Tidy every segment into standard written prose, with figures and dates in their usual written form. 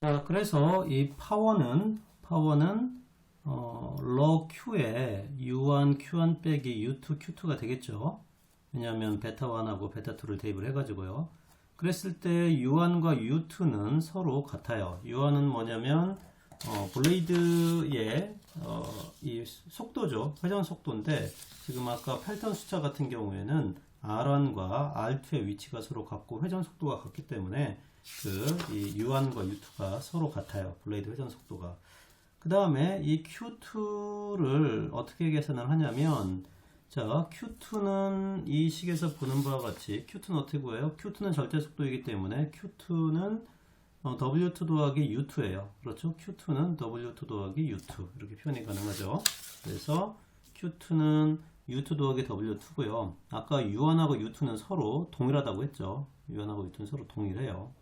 자, 그래서 이 파워는 low Q에 U1, Q1 빼기 U2, Q2가 되겠죠. 왜냐하면 베타1하고 베타2를 대입을 해가지고요. 그랬을 때 U1과 U2는 서로 같아요. U1은 뭐냐면 블레이드의 이 속도죠. 회전 속도인데 지금 아까 팔턴 숫자 같은 경우에는 R1과 R2의 위치가 서로 같고 회전 속도가 같기 때문에 이 U1과 U2가 서로 같아요. 블레이드 회전 속도가. 그 다음에 이 Q2를 어떻게 계산을 하냐면, 자, Q2는 이 식에서 보는 바와 같이, Q2는 어떻게 구해요? Q2는 절대 속도이기 때문에 Q2는 W2 더하기 U2예요. 그렇죠? Q2는 W2 더하기 U2. 이렇게 표현이 가능하죠. 그래서 Q2는 U2 더하기 W2고요. 아까 U1하고 U2는 서로 동일하다고 했죠. U1하고 U2는 서로 동일해요.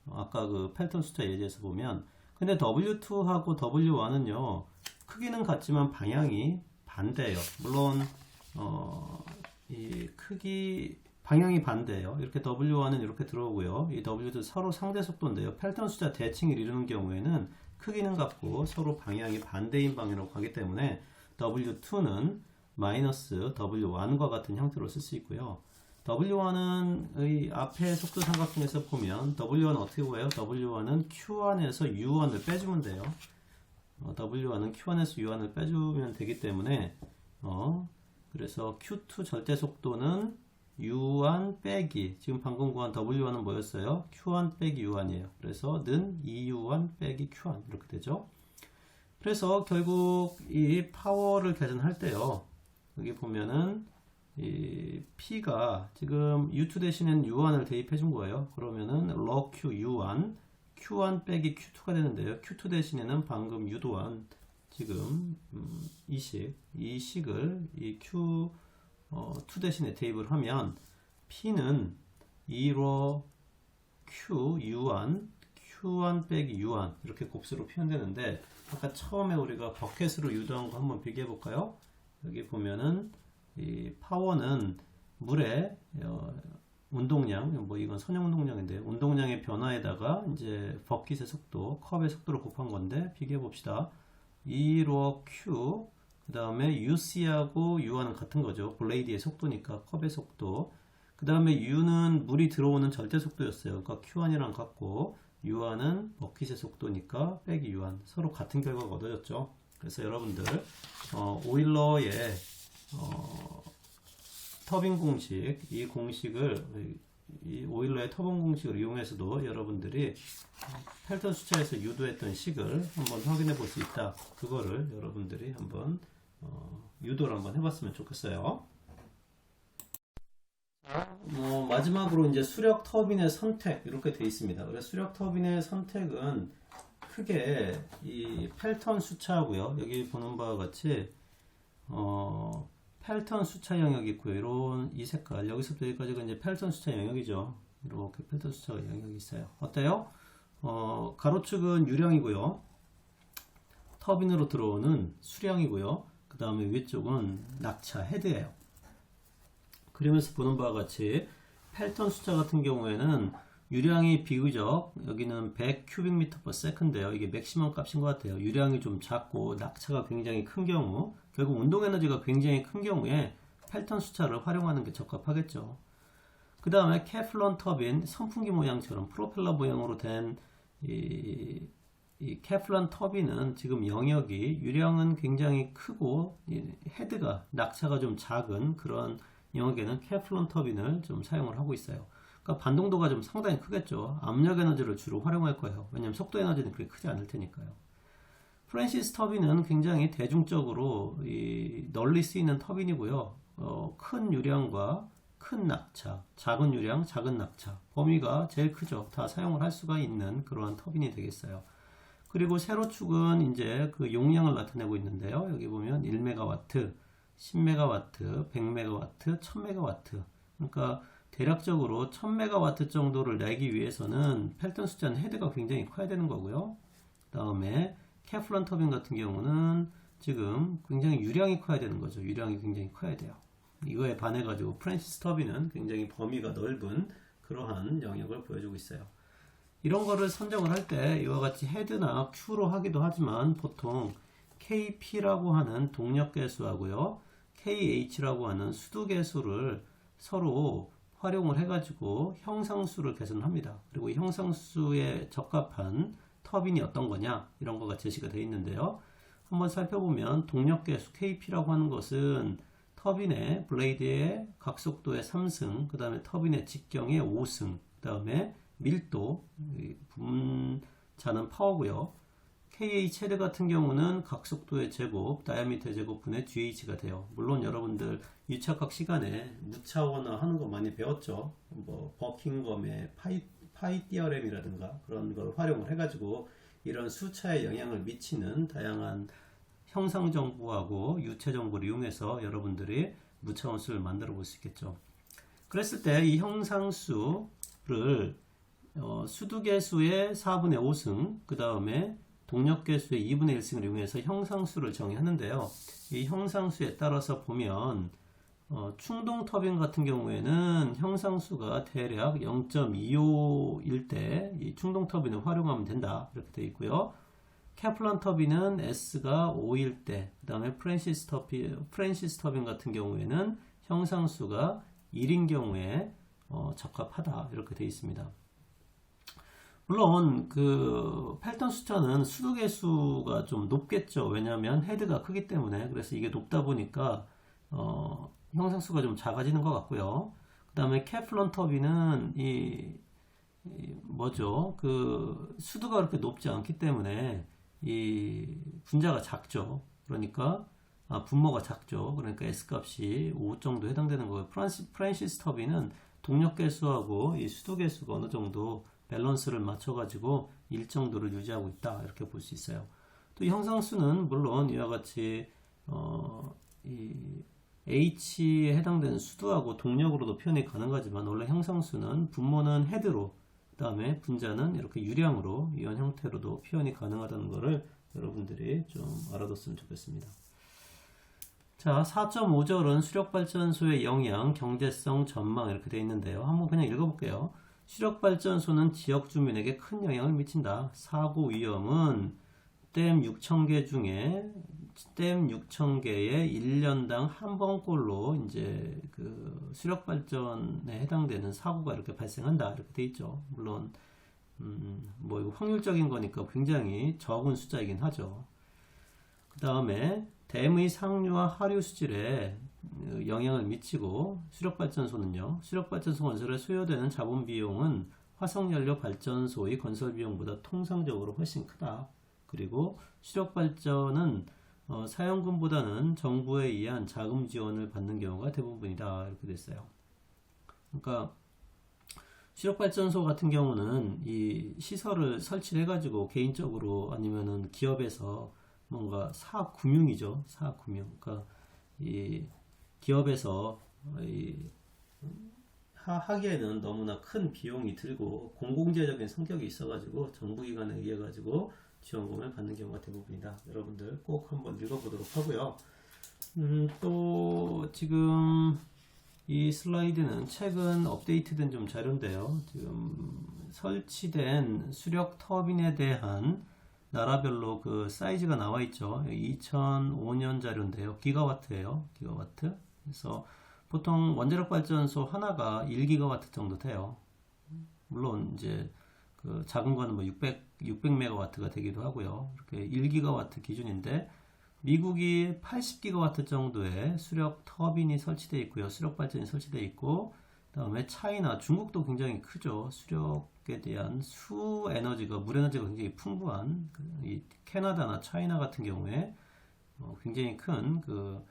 아까 그 펠턴 숫자 예제에서 보면, 근데 W2하고 W1은요 크기는 같지만 방향이 반대예요. 물론 이 크기 방향이 반대예요. 이렇게 W1은 이렇게 들어오고요. 이 W2 서로 상대 속도인데요. 펠턴 숫자 대칭을 이루는 경우에는 크기는 같고 서로 방향이 반대인 방향으로 가기 때문에 W2는 마이너스 W1과 같은 형태로 쓸 수 있고요. W1은 의 앞에 속도 삼각형에서 보면 W1은 어떻게 구해요? W1은 Q1에서 U1을 빼주면 돼요. W1은 Q1에서 U1을 빼주면 되기 때문에 그래서 Q2 절대 속도는 U1 빼기 지금 방금 구한 W1은 뭐였어요? Q1 빼기 U1이에요. 그래서 는 2U1 빼기 Q1 이렇게 되죠. 그래서 결국 이 파워를 계산할 때요. 여기 보면은 이 P가 지금 U2 대신엔 U1을 대입해 준 거예요. 그러면은 log Q U1 Q1 빼기 Q2가 되는데요. Q2 대신에는 방금 U2 지금 이 식을 이 Q2 대신에 대입을 하면 P는 2로 Q U1 Q1 빼기 U1 이렇게 곱수로 표현되는데 아까 처음에 우리가 버켓으로 유도한 거 한번 비교해 볼까요? 여기 보면은 이 파워는 물의 운동량, 뭐 이건 선형 운동량인데 운동량의 변화에다가 이제 버킷의 속도, 컵의 속도를 곱한 건데 비교해 봅시다. 2로 Q, 그 다음에 UC하고 U와는 같은 거죠. 블레이드의 속도니까 컵의 속도. 그 다음에 U는 물이 들어오는 절대 속도였어요. 그러니까 Q1이랑 같고 U와는 버킷의 속도니까 빼기 U1 서로 같은 결과가 얻어졌죠. 그래서 여러분들 오일러의 터빈 공식, 이 공식을 이 오일러의 터빈 공식을 이용해서도 여러분들이 펠턴 수차에서 유도했던 식을 한번 확인해 볼 수 있다. 그거를 여러분들이 한번 유도를 한번 해봤으면 좋겠어요. 마지막으로 이제 수력 터빈의 선택 이렇게 되어 있습니다. 그래서 수력 터빈의 선택은 크게 이 펠턴 수차하고요. 여기 보는 바와 같이 펠턴 수차 영역이 있고요. 이런 이 색깔 여기서부터 여기까지가 이제 펠턴 수차 영역이죠. 이렇게 펠턴 수차 영역이 있어요. 어때요? 가로축은 유량이고요. 터빈으로 들어오는 수량이고요. 그 다음에 위쪽은 낙차 헤드예요. 그러면서 보는 바와 같이 펠턴 숫자 같은 경우에는 유량이 비교적 여기는 100 큐빅미터 per second인데요. 이게 맥시멈 값인 것 같아요. 유량이 좀 작고 낙차가 굉장히 큰 경우 결국 운동 에너지가 굉장히 큰 경우에 펠턴 수차를 활용하는 게 적합하겠죠. 그 다음에 케플런 터빈 선풍기 모양처럼 프로펠러 모양으로 된 이 케플런 터빈은 지금 영역이 유량은 굉장히 크고 헤드가 낙차가 좀 작은 그런 영역에는 케플런 터빈을 좀 사용을 하고 있어요. 그러니까 반동도가 좀 상당히 크겠죠. 압력 에너지를 주로 활용할 거예요. 왜냐하면 속도 에너지는 그렇게 크지 않을 테니까요. 프랜시스 터빈은 굉장히 대중적으로 널리 쓰이는 터빈이고요. 큰 유량과 큰 낙차, 작은 유량, 작은 낙차 범위가 제일 크죠. 다 사용을 할 수가 있는 그러한 터빈이 되겠어요. 그리고 세로축은 이제 그 용량을 나타내고 있는데요. 여기 보면 1메가와트, 10메가와트, 100메가와트, 1000메가와트. 그러니까 대략적으로 1000메가와트 정도를 내기 위해서는 펠턴 숫자는 헤드가 굉장히 커야 되는 거고요. 그 다음에 케플런 터빈 같은 경우는 지금 굉장히 유량이 커야 되는 거죠. 유량이 굉장히 커야 돼요. 이거에 반해 가지고 프랜시스 터빈은 굉장히 범위가 넓은 그러한 영역을 보여주고 있어요. 이런 거를 선정을 할 때 이와 같이 헤드나 Q로 하기도 하지만 보통 KP라고 하는 동력계수하고요, KH라고 하는 수두계수를 서로 활용을 해가지고 형상수를 계산합니다. 그리고 이 형상수에 적합한 터빈이 어떤 거냐, 이런 거가 제시가 되어 있는데요. 한번 살펴보면 동력계수 KP라고 하는 것은 터빈의 블레이드의 각속도의 3승, 그 다음에 터빈의 직경의 5승, 그 다음에 밀도, 분자는 파워고요. KH 헤드 같은 경우는 각속도의 제곱, 다이아미터의 제곱분의 GH가 돼요. 물론 여러분들 유착각 시간에 무차원화 하는 거 많이 배웠죠. 뭐 버킹엄의 파이 티어렘이라든가 그런 걸 활용을 해가지고 이런 수차에 영향을 미치는 다양한 형상 정보하고 유체 정보를 이용해서 여러분들이 무차원수를 만들어 볼 수 있겠죠. 그랬을 때 이 형상수를 수두계수의 4분의 5승, 그 다음에 동력계수의 2분의 1승을 이용해서 형상수를 정의하는데요. 이 형상수에 따라서 보면 충동 터빈 같은 경우에는 형상수가 대략 0.25일 때 이 충동 터빈을 활용하면 된다, 이렇게 되어 있고요. 케플란 터빈은 S가 5일 때, 그 다음에 프랜시스 터빈 같은 경우에는 형상수가 1인 경우에 적합하다, 이렇게 되어 있습니다. 물론 그 펠턴 숫자는 수두계수가 좀 높겠죠. 왜냐하면 헤드가 크기 때문에. 그래서 이게 높다 보니까 형상수가 좀 작아지는 것 같고요. 그 다음에 케플런 터빈은 그 수두가 그렇게 높지 않기 때문에 이 분자가 작죠. 그러니까 분모가 작죠. 그러니까 S 값이 5 정도 해당되는 거예요. 프란시스 터빈은 동력계수하고 이 수두계수가 어느 정도 밸런스를 맞춰가지고 일정도를 유지하고 있다, 이렇게 볼 수 있어요. 또 이 형상수는 물론 이와 같이 이 H에 해당되는 수두하고 동력으로도 표현이 가능하지만 원래 형상수는 분모는 헤드로, 그 다음에 분자는 이렇게 유량으로 이런 형태로도 표현이 가능하다는 것을 여러분들이 좀 알아뒀으면 좋겠습니다. 자, 4.5절은 수력발전소의 영향, 경제성, 전망 이렇게 되어 있는데요. 한번 그냥 읽어볼게요. 수력발전소는 지역 주민에게 큰 영향을 미친다. 사고 위험은 댐 6,000개 중에 댐 6,000개의 1년당 한 번꼴로 이제 그 수력발전에 해당되는 사고가 이렇게 발생한다, 이렇게 돼 있죠. 물론 뭐 이거 확률적인 거니까 굉장히 적은 숫자이긴 하죠. 그 다음에 댐의 상류와 하류 수질에 영향을 미치고, 수력발전소는요, 수력발전소 건설에 소요되는 자본 비용은 화석연료 발전소의 건설 비용보다 통상적으로 훨씬 크다. 그리고 수력발전은 사용금보다는 정부에 의한 자금 지원을 받는 경우가 대부분이다, 이렇게 됐어요. 그러니까 수력발전소 같은 경우는 이 시설을 설치를 해가지고 개인적으로 아니면은 기업에서 뭔가 사금융이죠. 사금융. 그러니까 이 기업에서 하기에는 너무나 큰 비용이 들고 공공재적인 성격이 있어가지고 정부기관에 의해 가지고 지원금을 받는 경우가 대부분이다. 여러분들 꼭 한번 읽어보도록 하고요. 또 지금 이 슬라이드는 최근 업데이트된 좀 자료인데요. 지금 설치된 수력 터빈에 대한 나라별로 그 사이즈가 나와 있죠. 2005년 자료인데요. 기가와트예요. 기가와트. 그래서 보통 원자력 발전소 하나가 1기가와트 정도 돼요. 물론 이제 그 작은 거는 뭐 600메가와트가 되기도 하고요. 이렇게 1기가와트 기준인데 미국이 80기가와트 정도의 수력 터빈이 설치되어 있고요. 수력 발전이 설치되어 있고, 그다음에 차이나 중국도 굉장히 크죠. 수력에 대한 수 에너지가, 물 에너지가 굉장히 풍부한 이 캐나다나 차이나 같은 경우에 굉장히 큰 그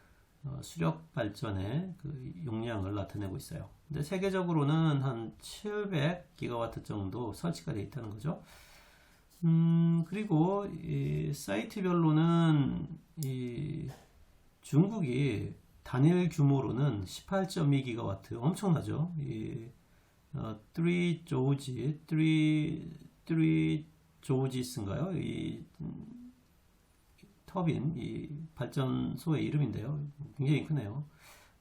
수력 발전의 그 용량을 나타내고 있어요. 근데 세계적으로는 한 700기가와트 정도 설치가 되어 있다는 거죠. 그리고 이 사이트별로는 이 중국이 단일 규모로는 18.2기가와트, 엄청나죠. 이 3조지스인가요? 이 터빈, 이 발전소의 이름인데요. 굉장히 크네요.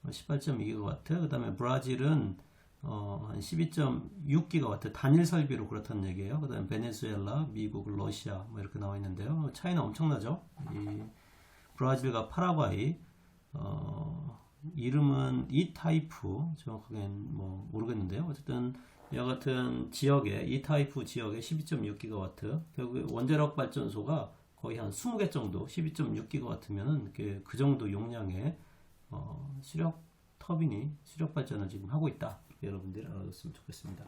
18.2기가와트. 그 다음에 브라질은 한 12.6기가와트 단일 설비로 그렇다는 얘기예요. 그 다음에 베네수엘라, 미국, 러시아 뭐 이렇게 나와 있는데요. 차이는 엄청나죠. 이 브라질과 파라과이 이름은 이타이프 정확하게는 뭐 모르겠는데요. 어쨌든 이와 같은 지역에 이타이프 지역에 12.6기가와트 결국 원자력 발전소가 거의 한 20개 정도 12.6기가와트면은 그 정도 용량의 수력 터빈이 수력 발전을 지금 하고 있다. 여러분들이 알아뒀으면 좋겠습니다.